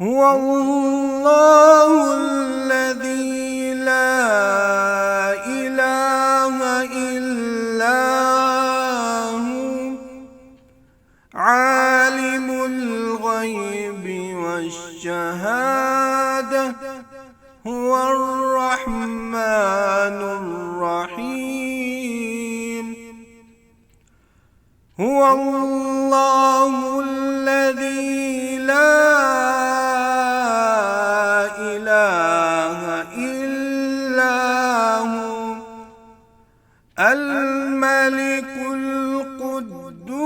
هو الله الذي لا إله إلا هو عالم الغيب والشهادة هو الرحمن الرحيم. هو الله الذي لا إله إلا هو الملك القدوس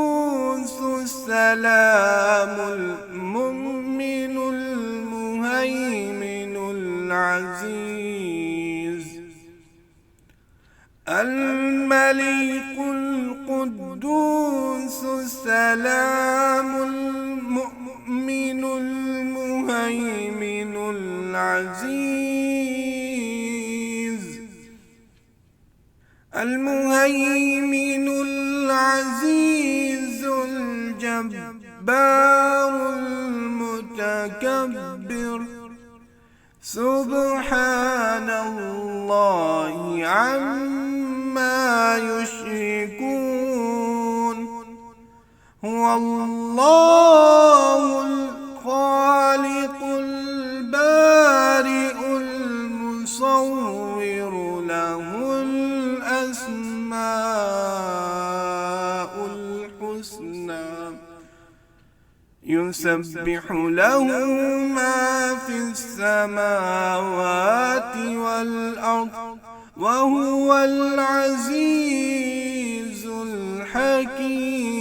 السلام المؤمن المهيمن العزيز. الملك القدوس السلام المؤمن المهيمن العزيز. المهيمن العزيز الجبار المتكبر سبحان الله عما يشركون. هو الله الخالق البارئ المصور له الأسماء الحسنى يسبح له ما في السماوات والأرض وهو العزيز الحكيم.